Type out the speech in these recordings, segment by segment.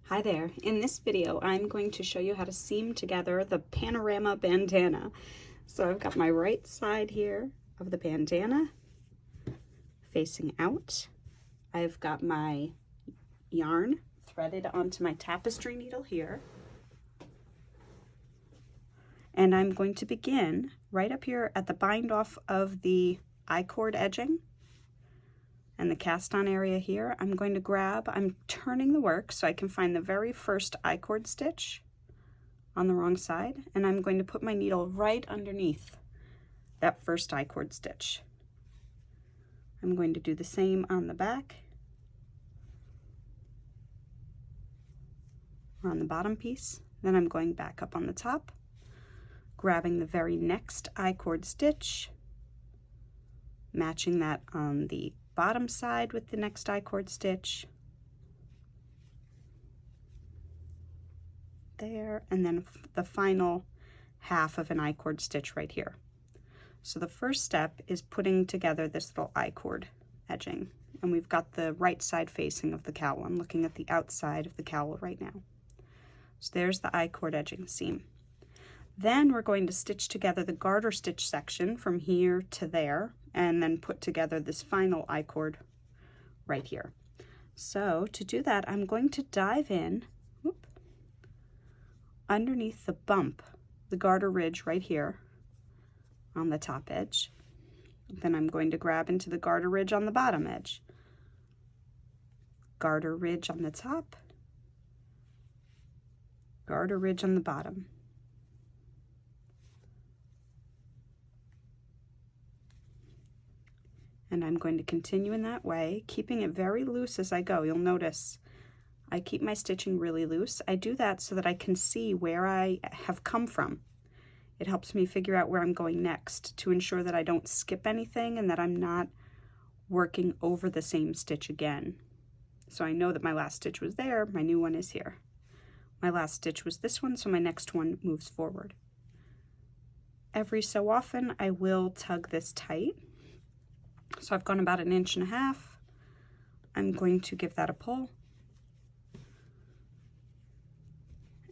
Hi there. In this video, I'm going to show you how to seam together the Panorama Bandana. So I've got my right side here of the bandana facing out. I've got my yarn threaded onto my tapestry needle here. And I'm going to begin right up here at the bind off of the I-cord edging and the cast on area here. I'm going to grab, I'm turning the work so I can find the very first I-cord stitch on the wrong side, and I'm going to put my needle right underneath that first I-cord stitch. I'm going to do the same on the back, or on the bottom piece. Then I'm going back up on the top, grabbing the very next I-cord stitch, matching that on the bottom side with the next I-cord stitch there, and then the final half of an I-cord stitch right here. So the first step is putting together this little I-cord edging, and we've got the right side facing of the cowl. I'm looking at the outside of the cowl right now. So there's the I-cord edging seam. Then we're going to stitch together the garter stitch section from here to there, and then put together this final I-cord right here. So to do that, I'm going to dive in underneath the bump, the garter ridge right here on the top edge. Then I'm going to grab into the garter ridge on the bottom edge. Garter ridge on the top, garter ridge on the bottom. And I'm going to continue in that way, keeping it very loose as I go. You'll notice I keep my stitching really loose. I do that so that I can see where I have come from. It helps me figure out where I'm going next to ensure that I don't skip anything and that I'm not working over the same stitch again. So I know that my last stitch was there, my new one is here. My last stitch was this one, so my next one moves forward. Every so often I will tug this tight. So I've gone about 1.5 inches. I'm going to give that a pull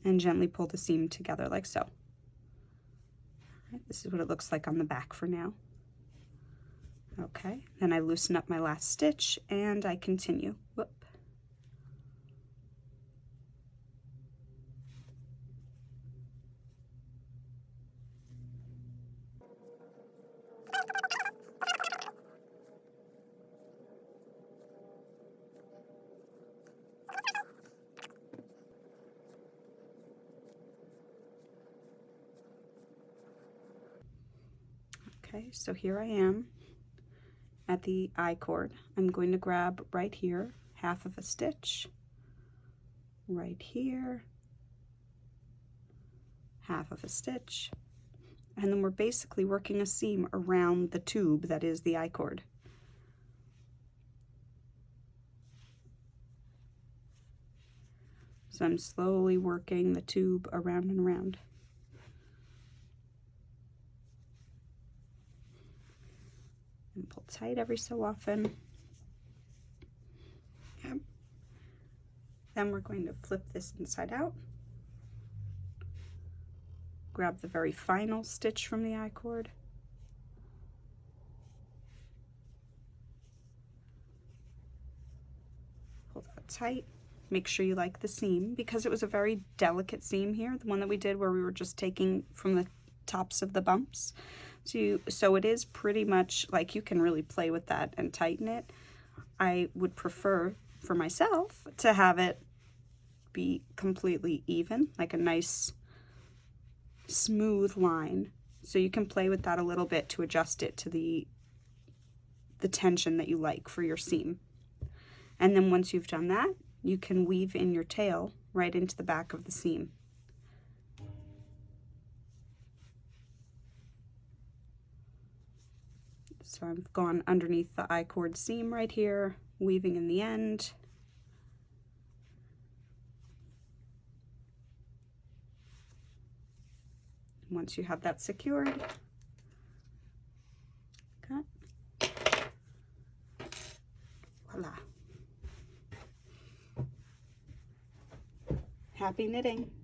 and gently pull the seam together like so. This is what it looks like on the back for now. Okay, then I loosen up my last stitch and I continue. Whoop. Okay, so here I am at the I-cord. I'm going to grab right here, half of a stitch, right here, half of a stitch, and then we're basically working a seam around the tube that is the I-cord. So I'm slowly working the tube around and around. And pull tight every so often. Yep. Then we're going to flip this inside out. Grab the very final stitch from the I-cord. Pull that tight. Make sure you like the seam, because it was a very delicate seam here, the one that we did where we were just taking from the tops of the bumps. So it is pretty much like you can really play with that and tighten it. I would prefer for myself to have it be completely even, like a nice smooth line. So you can play with that a little bit to adjust it to the tension that you like for your seam. And then once you've done that, you can weave in your tail right into the back of the seam. So I've gone underneath the I-cord seam right here, weaving in the end. Once you have that secured, cut, voila. Happy knitting!